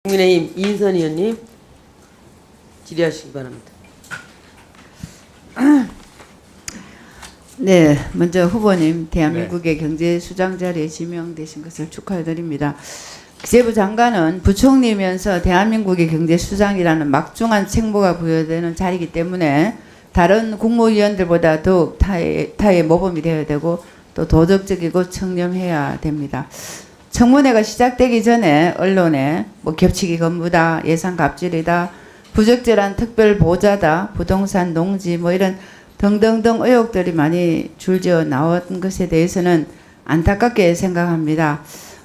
국민의힘 이인선 의원님 질의하시기 바랍니다. 네, 먼저 후보님 대한민국의 경제 수장 자리에 지명되신 것을 축하드립니다. 기재부 장관은 부총리면서 대한민국의 경제 수장이라는 막중한 책무가 부여되는 자리이기 때문에 다른 국무위원들보다 더욱 타의 모범이 되어야 되고 또 도덕적이고 청렴해야 됩니다. 청문회가 시작되기 전에 언론에 겹치기 건무다, 예산 갑질이다, 부적절한 특별 보좌다, 부동산 농지 이런 등등등 의혹들이 많이 줄지어 나온 것에 대해서는 안타깝게 생각합니다.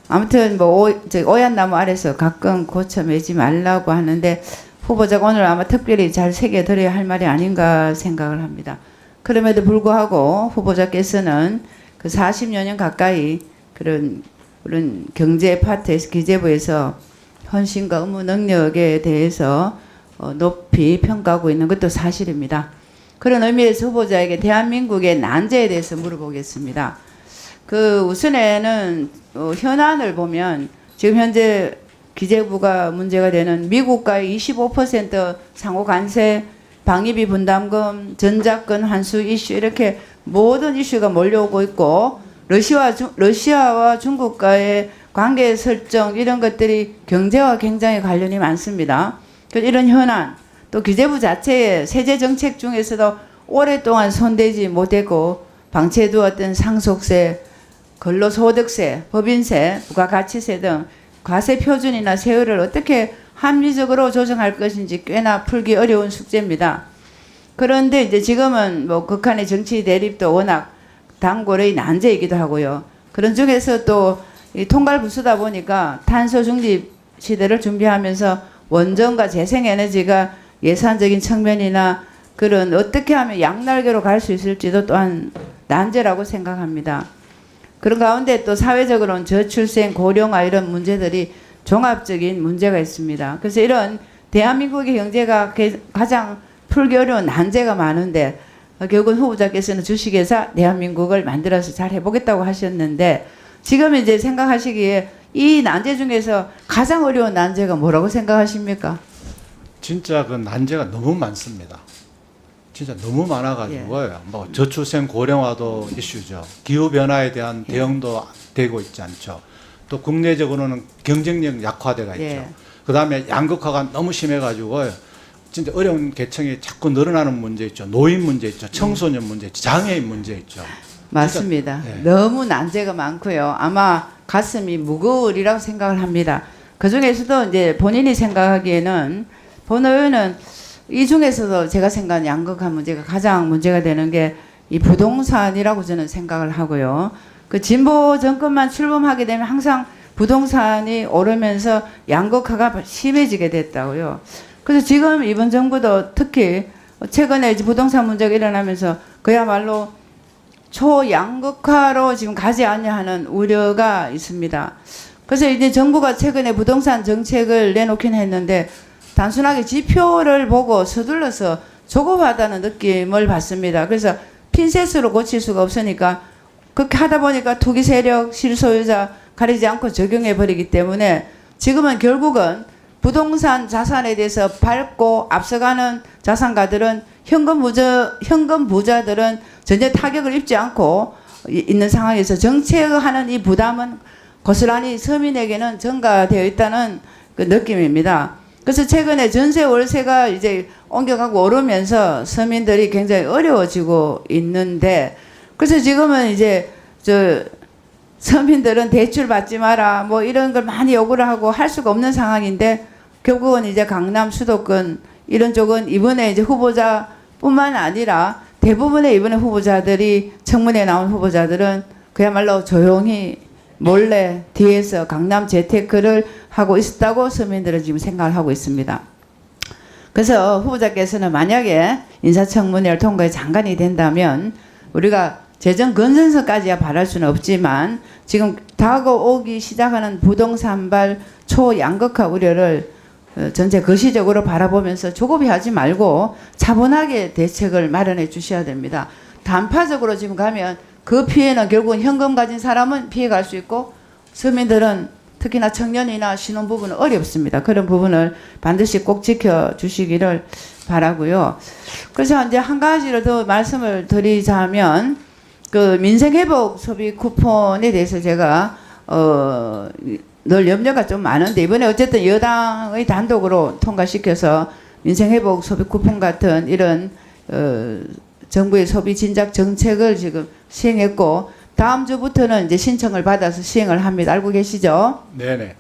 아무튼 오얏 나무 아래서 가끔 고쳐 매지 말라고 하는데 후보자가 오늘 아마 특별히 잘 새겨드려야 할 말이 아닌가 생각을 합니다. 그럼에도 불구하고 후보자께서는 그 40여 년 가까이 그런 경제 파트에서 기재부에서 헌신과 업무 능력에 대해서 높이 평가하고 있는 것도 사실입니다. 그런 의미에서 후보자에게 대한민국의 난제에 대해서 물어보겠습니다. 우선에는 현안을 보면 지금 현재 기재부가 문제가 되는 미국과의 25% 상호 관세, 방위비 분담금, 전작권 환수 이슈 이렇게 모든 이슈가 몰려오고 있고 러시아와 중국과의 관계 설정 이런 것들이 경제와 굉장히 관련이 많습니다. 이런 현안 또 기재부 자체의 세제 정책 중에서도 오랫동안 손대지 못했고 방치해두었던 상속세, 근로소득세, 법인세, 부가가치세 등 과세 표준이나 세율을 어떻게 합리적으로 조정할 것인지 꽤나 풀기 어려운 숙제입니다. 그런데 이제 지금은 극한의 정치 대립도 워낙 단골의 난제이기도 하고요. 그런 중에서 또 통발부수다 보니까 탄소 중립 시대를 준비하면서 원전과 재생에너지가 예산적인 측면이나 그런 어떻게 하면 양날개로 갈 수 있을지도 또한 난제라고 생각합니다. 그런 가운데 또 사회적으로는 저출생, 고령화 이런 문제들이 종합적인 문제가 있습니다. 그래서 이런 대한민국의 경제가 가장 풀기 어려운 난제가 많은데 결국은 후보자께서는 주식회사 대한민국을 만들어서 잘 해보겠다고 하셨는데 지금 이제 생각하시기에 이 난제 중에서 가장 어려운 난제가 뭐라고 생각하십니까? 진짜 그 난제가 너무 많습니다. 진짜 너무 많아가지고요. 저출생 고령화도 이슈죠. 기후 변화에 대한 대응도 되고 있지 않죠. 또 국내적으로는 경쟁력 약화돼가 있죠. 그다음에 양극화가 너무 심해가지고요. 진짜 어려운 계층이 자꾸 늘어나는 문제 있죠. 노인 문제 있죠. 청소년 문제 있죠. 장애인 문제 있죠. 맞습니다. 너무 난제가 많고요. 아마 가슴이 무거우리라고 생각을 합니다. 그 중에서도 이제 본인이 생각하기에는 본 의원은 이 중에서도 제가 생각하는 양극화 문제가 가장 문제가 되는 게 이 부동산이라고 저는 생각을 하고요. 그 진보 정권만 출범하게 되면 항상 부동산이 오르면서 양극화가 심해지게 됐다고요. 그래서 지금 이번 정부도 특히 최근에 이제 부동산 문제가 일어나면서 그야말로 초양극화로 지금 가지 않냐 하는 우려가 있습니다. 그래서 이제 정부가 최근에 부동산 정책을 내놓긴 했는데 단순하게 지표를 보고 서둘러서 조급하다는 느낌을 받습니다. 그래서 핀셋으로 고칠 수가 없으니까 그렇게 하다 보니까 투기 세력, 실소유자 가리지 않고 적용해 버리기 때문에 지금은 결국은 부동산 자산에 대해서 밟고 앞서가는 자산가들은 현금 부자들은 전혀 타격을 입지 않고 있는 상황에서 정책하는 이 부담은 고스란히 서민에게는 전가되어 있다는 그 느낌입니다. 그래서 최근에 전세 월세가 이제 옮겨가고 오르면서 서민들이 굉장히 어려워지고 있는데 그래서 지금은 이제 서민들은 대출 받지 마라 이런 걸 많이 요구를 하고 할 수가 없는 상황인데 결국은 이제 강남 수도권 이런 쪽은 이번에 이제 후보자뿐만 아니라 대부분의 이번에 후보자들이 청문회에 나온 후보자들은 그야말로 조용히 몰래 뒤에서 강남 재테크를 하고 있었다고 서민들은 지금 생각을 하고 있습니다. 그래서 후보자께서는 만약에 인사청문회를 통과해 장관이 된다면 우리가 재정 건전성까지야 바랄 수는 없지만 지금 다가오기 시작하는 부동산발 초양극화 우려를 전체 거시적으로 바라보면서 조급히 하지 말고 차분하게 대책을 마련해 주셔야 됩니다. 단파적으로 지금 가면 그 피해는 결국은 현금 가진 사람은 피해갈 수 있고 서민들은 특히나 청년이나 신혼부부는 어렵습니다. 그런 부분을 반드시 꼭 지켜주시기를 바라고요. 그래서 이제 한 가지로 더 말씀을 드리자면 그 민생회복 소비 쿠폰에 대해서 제가 늘 염려가 좀 많은데 이번에 어쨌든 여당의 단독으로 통과시켜서 민생회복 소비 쿠폰 같은 이런 정부의 소비 진작 정책을 지금 시행했고 다음 주부터는 이제 신청을 받아서 시행을 합니다. 알고 계시죠? 네네.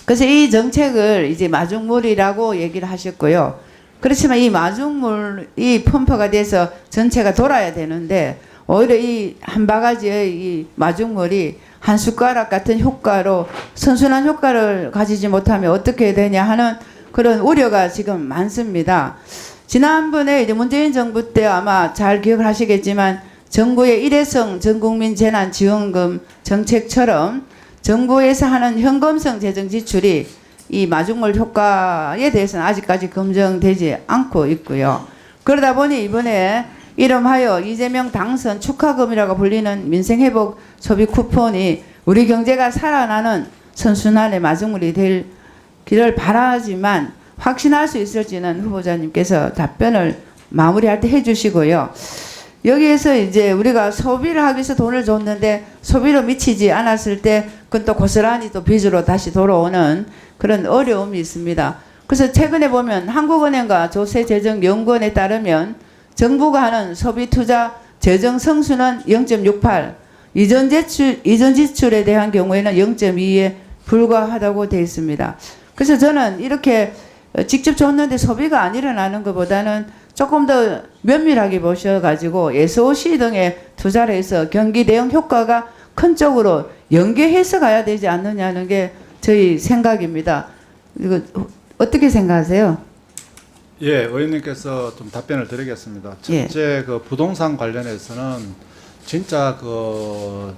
그래서 이 정책을 이제 마중물이라고 얘기를 하셨고요. 그렇지만 이 마중물이 펌프가 돼서 전체가 돌아야 되는데 오히려 이 한 바가지의 이 마중물이 한 숟가락 같은 효과로 선순환 효과를 가지지 못하면 어떻게 되냐 하는 그런 우려가 지금 많습니다. 지난번에 이제 문재인 정부 때 아마 잘 기억을 하시겠지만 정부의 일회성 전국민 재난지원금 정책처럼 정부에서 하는 현금성 재정 지출이 이 마중물 효과에 대해서는 아직까지 검증되지 않고 있고요. 그러다 보니 이번에 이름하여 이재명 당선 축하금이라고 불리는 민생회복 소비 쿠폰이 우리 경제가 살아나는 선순환의 마중물이 되기를 바라지만 확신할 수 있을지는 후보자님께서 답변을 마무리할 때 해주시고요. 여기에서 이제 우리가 소비를 하기 위해서 돈을 줬는데 소비로 미치지 않았을 때 그건 또 고스란히 또 빚으로 다시 돌아오는 그런 어려움이 있습니다. 그래서 최근에 보면 한국은행과 조세재정연구원에 따르면 정부가 하는 소비 투자 재정 성수는 0.68, 이전 지출에 대한 경우에는 0.2에 불과하다고 되어 있습니다. 그래서 저는 이렇게 직접 줬는데 소비가 안 일어나는 것보다는 조금 더 면밀하게 보셔가지고 SOC 등에 투자를 해서 경기 대응 효과가 큰 쪽으로 연계해서 가야 되지 않느냐는 게 저희 생각입니다. 이거 어떻게 생각하세요? 예, 의원님께서 좀 답변을 드리겠습니다. 첫째, 그 부동산 관련해서는 진짜 그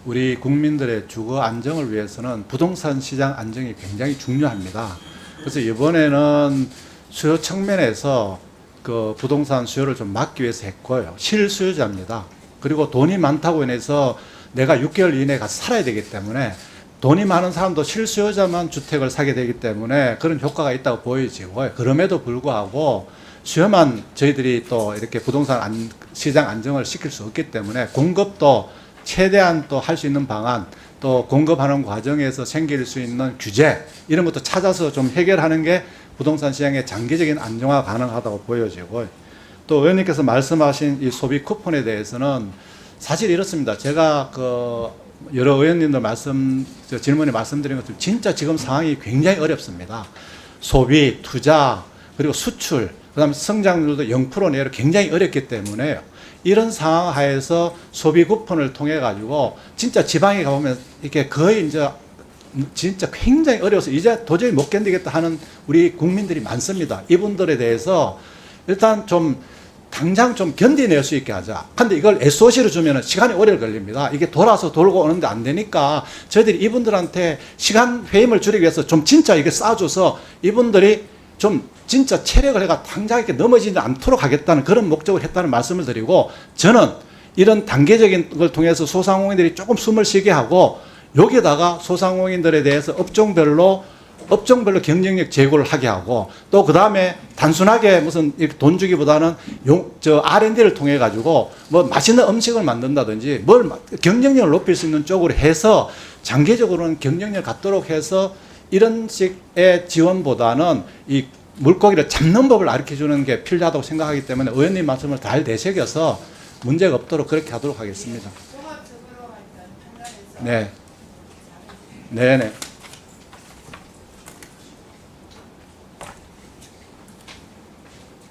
우리 국민들의 주거 안정을 위해서는 부동산 시장 안정이 굉장히 중요합니다. 그래서 이번에는 수요 측면에서 그 부동산 수요를 좀 막기 위해서 했고요. 실수요자입니다. 그리고 돈이 많다고 인해서 내가 6개월 이내에 가서 살아야 되기 때문에 돈이 많은 사람도 실수요자만 주택을 사게 되기 때문에 그런 효과가 있다고 보여지고요. 그럼에도 불구하고 수요만 저희들이 또 이렇게 부동산 시장 안정을 시킬 수 없기 때문에 공급도 최대한 또 할 수 있는 방안, 또 공급하는 과정에서 생길 수 있는 규제 이런 것도 찾아서 좀 해결하는 게 부동산 시장의 장기적인 안정화가 가능하다고 보여지고, 또 의원님께서 말씀하신 이 소비 쿠폰에 대해서는 사실 이렇습니다. 제가 그 여러 의원님들 질문에 말씀드린 것처럼 진짜 지금 상황이 굉장히 어렵습니다. 소비, 투자, 그리고 수출, 그다음에 성장률도 0% 내로 굉장히 어렵기 때문에 이런 상황 하에서 소비 쿠폰을 통해 가지고 진짜 지방에 가보면 이렇게 거의 이제 진짜 굉장히 어려워서 이제 도저히 못 견디겠다 하는 우리 국민들이 많습니다. 이분들에 대해서 일단 좀 당장 좀 견디낼 수 있게 하자. 근데 이걸 SOC로 주면 시간이 오래 걸립니다. 이게 돌아서 돌고 오는데 안 되니까 저희들이 이분들한테 시간 회임을 줄이기 위해서 좀 진짜 이게 싸줘서 이분들이 좀 진짜 체력을 해가 당장 이렇게 넘어지지 않도록 하겠다는 그런 목적을 했다는 말씀을 드리고, 저는 이런 단계적인 걸 통해서 소상공인들이 조금 숨을 쉬게 하고 여기에다가 소상공인들에 대해서 업종별로 경쟁력 제고를 하게 하고, 또 그 다음에 단순하게 무슨 이렇게 돈 주기보다는 R&D를 통해 가지고 뭐 맛있는 음식을 만든다든지 뭘 경쟁력을 높일 수 있는 쪽으로 해서 장기적으로는 경쟁력을 갖도록 해서 이런 식의 지원보다는 이 물고기를 잡는 법을 가르쳐 주는 게 필요하다고 생각하기 때문에 의원님 말씀을 잘 되새겨서 문제가 없도록 그렇게 하도록 하겠습니다. 네. 네네.